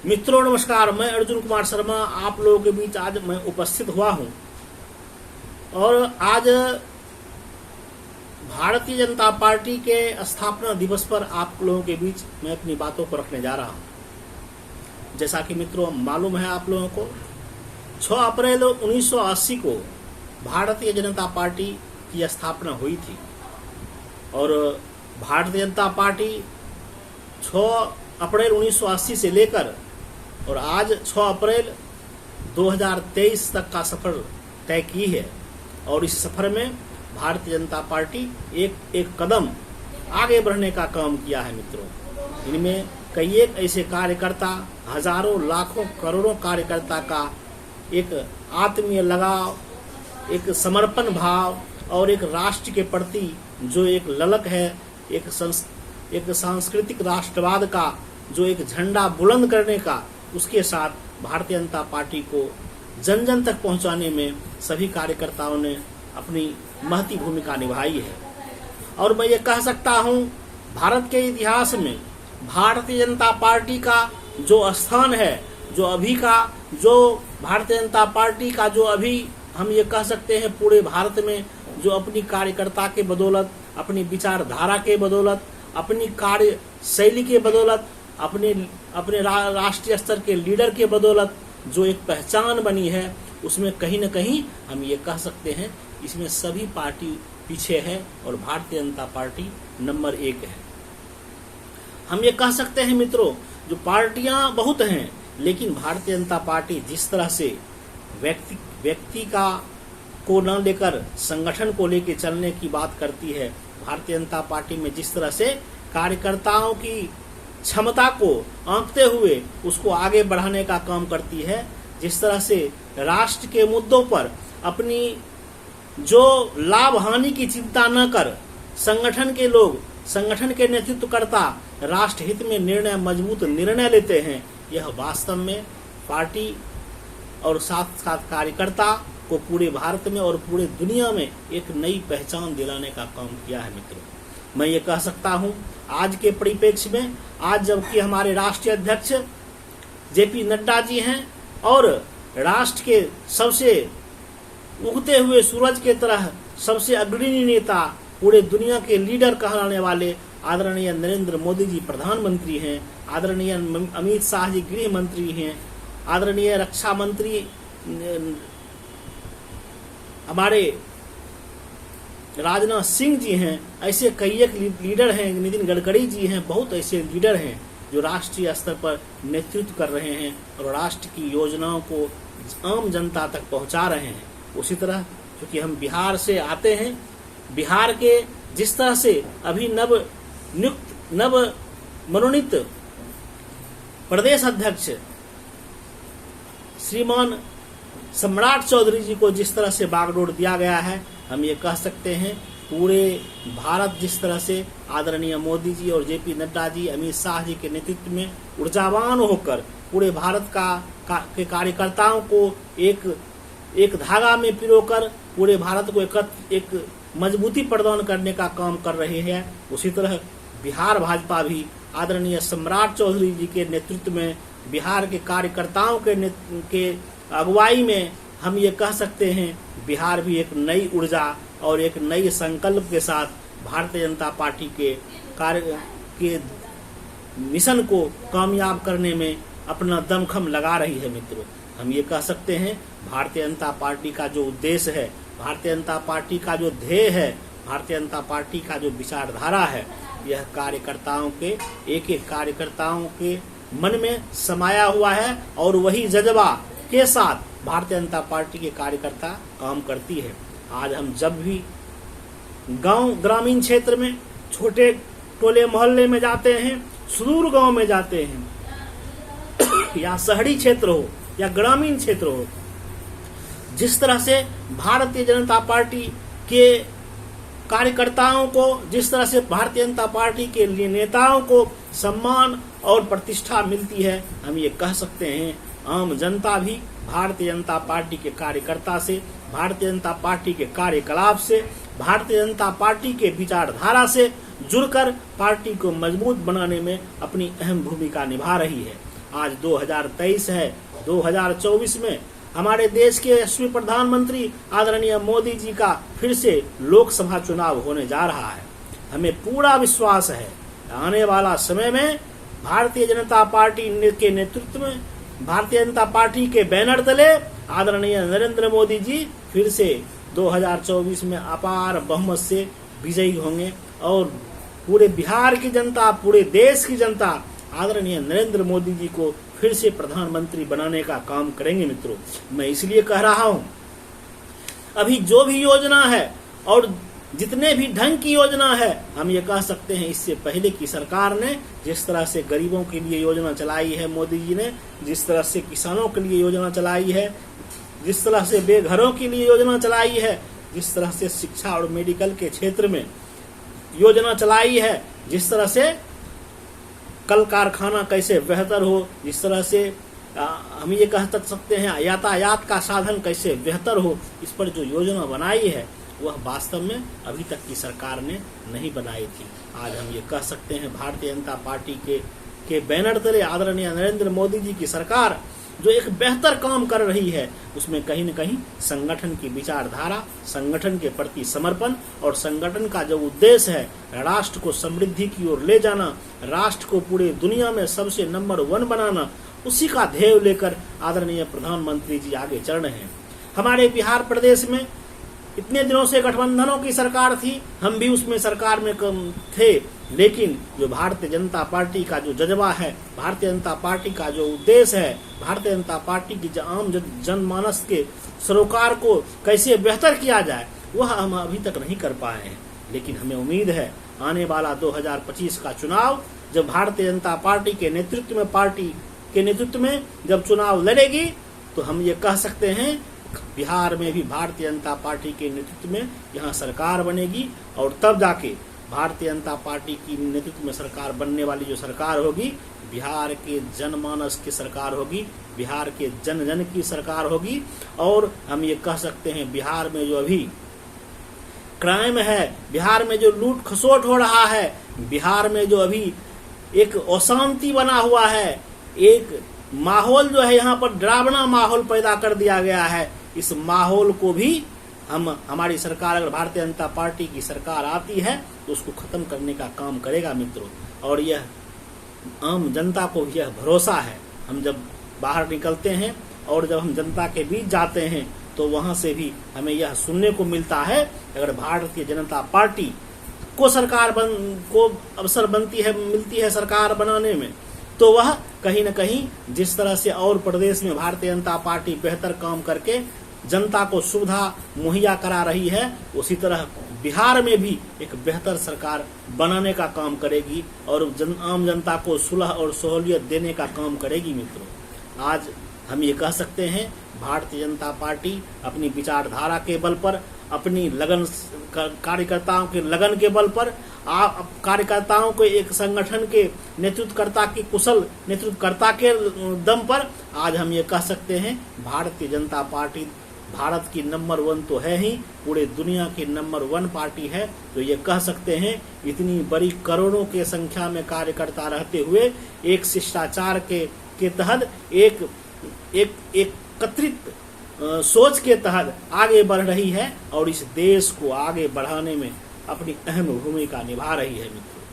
मित्रों नमस्कार, मैं अर्जुन कुमार शर्मा आप लोगों के बीच आज मैं उपस्थित हुआ हूं और आज भारतीय जनता पार्टी के स्थापना दिवस पर आप लोगों के बीच मैं अपनी बातों को रखने जा रहा हूं। जैसा कि मित्रों मालूम है आप लोगों को 6 अप्रैल 1980 को भारतीय जनता पार्टी की स्थापना हुई थी और भारतीय जनता पार्टी 6 अप्रैल 1980 से लेकर और आज 6 अप्रैल 2023 तक का सफर तय की है और इस सफर में भारतीय जनता पार्टी एक कदम आगे बढ़ने का काम किया है। मित्रों, इनमें कई एक ऐसे कार्यकर्ता, हजारों लाखों करोड़ों कार्यकर्ता का एक आत्मीय लगाव, एक समर्पण भाव और एक राष्ट्र के प्रति जो एक ललक है, एक सांस्कृतिक राष्ट्रवाद का जो एक झंडा बुलंद करने का, उसके साथ भारतीय जनता पार्टी को जन जन तक पहुंचाने में सभी कार्यकर्ताओं ने अपनी महती भूमिका निभाई है। और मैं ये कह सकता हूं, भारत के इतिहास में भारतीय जनता पार्टी का जो स्थान है, जो भारतीय जनता पार्टी का जो अभी हम ये कह सकते हैं पूरे भारत में जो अपनी कार्यकर्ता के बदौलत, अपनी विचारधारा के बदौलत, अपनी कार्य शैली के बदौलत, अपने राष्ट्रीय स्तर के लीडर के बदौलत जो एक पहचान बनी है, उसमें कहीं न कहीं हम ये कह सकते हैं इसमें सभी पार्टी पीछे है और भारतीय जनता पार्टी नंबर 1 है। हम ये कह सकते हैं मित्रों, जो पार्टियां बहुत हैं लेकिन भारतीय जनता पार्टी जिस तरह से व्यक्ति का को न लेकर संगठन को लेकर चलने की बात करती है, भारतीय जनता पार्टी में जिस तरह से कार्यकर्ताओं की क्षमता को आंकते हुए उसको आगे बढ़ाने का काम करती है, जिस तरह से राष्ट्र के मुद्दों पर अपनी जो लाभ हानि की चिंता न कर संगठन के लोग, संगठन के नेतृत्वकर्ता राष्ट्र हित में मजबूत निर्णय लेते हैं, यह वास्तव में पार्टी और साथ साथ कार्यकर्ता को पूरे भारत में और पूरे दुनिया में एक नई पहचान दिलाने का काम किया है। मित्रों, मैं ये कह सकता हूं आज के परिप्रेक्ष्य में, आज जबकि हमारे राष्ट्रीय अध्यक्ष जेपी नड्डा जी हैं और राष्ट्र के सबसे उगते हुए सूरज के तरह सबसे अग्रणी नेता, पूरे दुनिया के लीडर कहलाने वाले आदरणीय नरेंद्र मोदी जी प्रधानमंत्री हैं, आदरणीय अमित शाह जी गृह मंत्री हैं, आदरणीय रक्षा मंत्री हमारे राजनाथ सिंह जी हैं, ऐसे कई एक लीडर हैं, नितिन गडकरी जी हैं, बहुत ऐसे लीडर हैं जो राष्ट्रीय स्तर पर नेतृत्व कर रहे हैं और राष्ट्र की योजनाओं को आम जनता तक पहुंचा रहे हैं। उसी तरह क्योंकि हम बिहार से आते हैं, बिहार के जिस तरह से अभी नव मनोनीत प्रदेश अध्यक्ष श्रीमान सम्राट चौधरी जी को जिस तरह से बागडोर दिया गया है, हम ये कह सकते हैं पूरे भारत जिस तरह से आदरणीय मोदी जी और जेपी नड्डा जी, अमित शाह जी के नेतृत्व में ऊर्जावान होकर पूरे भारत के कार्यकर्ताओं को एक धागा में पिरोकर पूरे भारत को एक मजबूती प्रदान करने का काम कर रहे हैं, उसी तरह बिहार भाजपा भी आदरणीय सम्राट चौधरी जी के नेतृत्व में बिहार के कार्यकर्ताओं के अगुवाई में हम ये कह सकते हैं बिहार भी एक नई ऊर्जा और एक नई संकल्प के साथ भारतीय जनता पार्टी के कार्य के मिशन को कामयाब करने में अपना दमखम लगा रही है। मित्रों, हम ये कह सकते हैं भारतीय जनता पार्टी का जो उद्देश्य है, भारतीय जनता पार्टी का जो ध्येय है, भारतीय जनता पार्टी का जो विचारधारा है, यह कार्यकर्ताओं के एक कार्यकर्ताओं के मन में समाया हुआ है और वही जज्बा के साथ भारतीय जनता पार्टी के कार्यकर्ता काम करती है। आज हम जब भी गांव ग्रामीण क्षेत्र में, छोटे टोले मोहल्ले में जाते हैं, सुदूर गांव में जाते हैं या शहरी क्षेत्र हो या ग्रामीण क्षेत्र हो, जिस तरह से भारतीय जनता पार्टी के कार्यकर्ताओं को, जिस तरह से भारतीय जनता पार्टी के नेताओं को सम्मान और प्रतिष्ठा मिलती है, हम ये कह सकते हैं आम जनता भी भारतीय जनता पार्टी के कार्यकर्ता से, भारतीय जनता पार्टी के कार्यकलाप से, भारतीय जनता पार्टी के विचारधारा से जुड़कर पार्टी को मजबूत बनाने में अपनी अहम भूमिका निभा रही है। आज 2023 है। 2024 में हमारे देश के यशस्वी प्रधानमंत्री आदरणीय मोदी जी का फिर से लोकसभा चुनाव होने जा रहा है। हमें पूरा विश्वास है आने वाला समय में भारतीय जनता पार्टी के नेतृत्व में, भारतीय जनता पार्टी के बैनर तले आदरणीय नरेंद्र मोदी जी फिर से 2024 में अपार बहुमत से विजयी होंगे और पूरे बिहार की जनता, पूरे देश की जनता आदरणीय नरेंद्र मोदी जी को फिर से प्रधानमंत्री बनाने का काम करेंगे। मित्रों, मैं इसलिए कह रहा हूं, अभी जो भी योजना है और जितने भी ढंग की योजना है, हम ये कह सकते हैं इससे पहले की सरकार ने जिस तरह से गरीबों के लिए योजना चलाई है, मोदी जी ने जिस तरह से किसानों के लिए योजना चलाई है, जिस तरह से बेघरों के लिए योजना चलाई है, जिस तरह से शिक्षा और मेडिकल के क्षेत्र में योजना चलाई है, जिस तरह से कल कारखाना कैसे बेहतर हो, जिस तरह से हम ये कह सकते हैं यातायात का साधन कैसे बेहतर हो, इस पर जो योजना बनाई है वह वास्तव में अभी तक की सरकार ने नहीं बनाई थी। आज हम ये कह सकते हैं भारतीय जनता पार्टी के बैनर तले आदरणीय नरेंद्र मोदी जी की सरकार जो एक बेहतर काम कर रही है, उसमें कहीं न कहीं संगठन की विचारधारा, संगठन के प्रति समर्पण और संगठन का जो उद्देश्य है राष्ट्र को समृद्धि की ओर ले जाना, राष्ट्र को पूरे दुनिया में सबसे नंबर 1 बनाना, उसी का ध्येय लेकर आदरणीय प्रधानमंत्री जी आगे चल रहे हैं। हमारे बिहार प्रदेश में इतने दिनों से गठबंधनों की सरकार थी, हम भी उसमें सरकार में थे, लेकिन जो भारतीय जनता पार्टी का जो जज्बा है, भारतीय जनता पार्टी का जो उद्देश्य है, भारतीय जनता पार्टी की आम जनमानस के सरोकार को कैसे बेहतर किया जाए, वह हम अभी तक नहीं कर पाए हैं। लेकिन हमें उम्मीद है आने वाला 2025 का चुनाव जब भारतीय जनता पार्टी के नेतृत्व में जब चुनाव लड़ेगी, तो हम ये कह सकते हैं बिहार में भी भारतीय जनता पार्टी के नेतृत्व में यहाँ सरकार बनेगी और तब जाके भारतीय जनता पार्टी की नेतृत्व में सरकार बनने वाली जो सरकार होगी, बिहार के जनमानस की सरकार होगी, बिहार के जन जन की सरकार होगी। और हम ये कह सकते हैं बिहार में जो अभी क्राइम है, बिहार में जो लूट खसोट हो रहा है, बिहार में जो अभी एक अशांति बना हुआ है, एक माहौल जो है यहाँ पर डरावना माहौल पैदा कर दिया गया है, इस माहौल को भी हमारी सरकार, अगर भारतीय जनता पार्टी की सरकार आती है तो उसको खत्म करने का काम करेगा मित्रों। और यह आम जनता को यह भरोसा है। हम जब बाहर निकलते हैं और जब हम जनता के बीच जाते हैं तो वहां से भी हमें यह सुनने को मिलता है, अगर भारतीय जनता पार्टी को अवसर मिलती है सरकार बनाने में, तो वह कहीं न कहीं जिस तरह से और प्रदेश में भारतीय जनता पार्टी बेहतर काम करके जनता को सुविधा मुहैया करा रही है, उसी तरह बिहार में भी एक बेहतर सरकार बनाने का काम करेगी और आम जनता को सुलह और सहूलियत देने का काम करेगी। मित्रों, आज हम ये कह सकते हैं भारतीय जनता पार्टी अपनी विचारधारा के बल पर, अपनी लगन, कार्यकर्ताओं के लगन के बल पर, कार्यकर्ताओं को एक संगठन के नेतृत्वकर्ता की कुशल नेतृत्वकर्ता के दम पर आज हम ये कह सकते हैं भारतीय जनता पार्टी भारत की नंबर 1 तो है ही, पूरे दुनिया की नंबर 1 पार्टी है। तो ये कह सकते हैं इतनी बड़ी करोड़ों के संख्या में कार्यकर्ता रहते हुए एक शिष्टाचार के तहत एक एकत्रित सोच के तहत आगे बढ़ रही है और इस देश को आगे बढ़ाने में अपनी अहम भूमिका निभा रही है। मित्रों,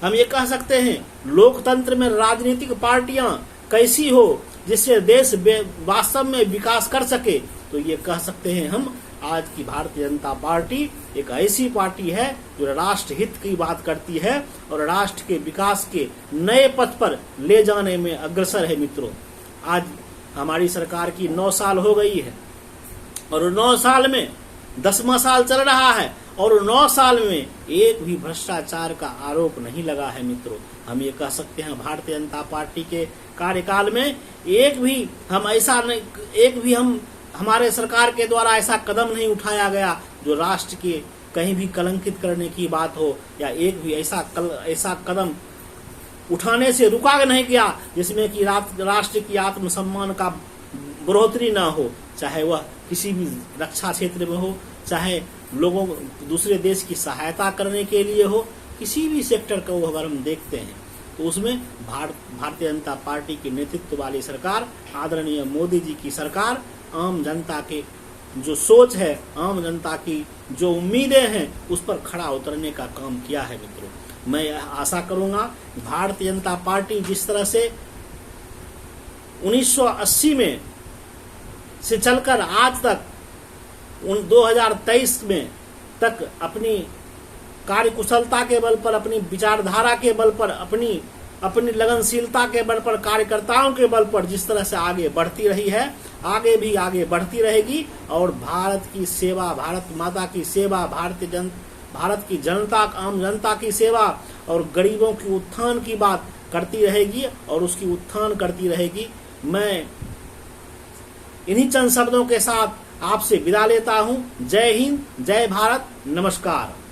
हम ये कह सकते हैं लोकतंत्र में राजनीतिक पार्टियां कैसी हो जिससे देश वास्तव में विकास कर सके, तो ये कह सकते हैं हम आज की भारतीय जनता पार्टी एक ऐसी पार्टी है जो राष्ट्र हित की बात करती है और राष्ट्र के विकास के नए पथ पर ले जाने में अग्रसर है। मित्रों, आज हमारी सरकार की 9 साल हो गई है और 9 साल में 10वां साल चल रहा है और 9 साल में एक भी भ्रष्टाचार का आरोप नहीं लगा है। मित्रों, हम ये कह सकते हैं भारतीय जनता पार्टी के कार्यकाल में एक भी हमारे सरकार के द्वारा ऐसा कदम नहीं उठाया गया जो राष्ट्र के कहीं भी कलंकित करने की बात हो, या एक भी ऐसा कदम उठाने से रुका नहीं गया जिसमें कि राष्ट्र की आत्मसम्मान का बढ़ोतरी ना हो, चाहे वह किसी भी रक्षा क्षेत्र में हो, चाहे लोगों दूसरे देश की सहायता करने के लिए हो, किसी भी सेक्टर को अगर हम देखते हैं तो उसमें भारतीय जनता पार्टी की नेतृत्व वाली सरकार, आदरणीय मोदी जी की सरकार आम जनता के जो सोच है, आम जनता की जो उम्मीदें हैं, उस पर खड़ा उतरने का काम किया है। मित्रों, मैं आशा करूंगा भारतीय जनता पार्टी जिस तरह से 1980 में से चलकर आज तक 2023 में तक अपनी कार्यकुशलता के बल पर, अपनी विचारधारा के बल पर, अपनी लगनशीलता के बल पर, कार्यकर्ताओं के बल पर जिस तरह से आगे बढ़ती रही है, आगे भी आगे बढ़ती रहेगी और भारत की सेवा, भारत माता की सेवा, भारत की जनता, आम जनता की सेवा और गरीबों की उत्थान की बात करती रहेगी और उसकी उत्थान करती रहेगी। मैं इन्हीं चंद शब्दों के साथ आपसे विदा लेता हूं। जय हिंद, जय भारत, नमस्कार।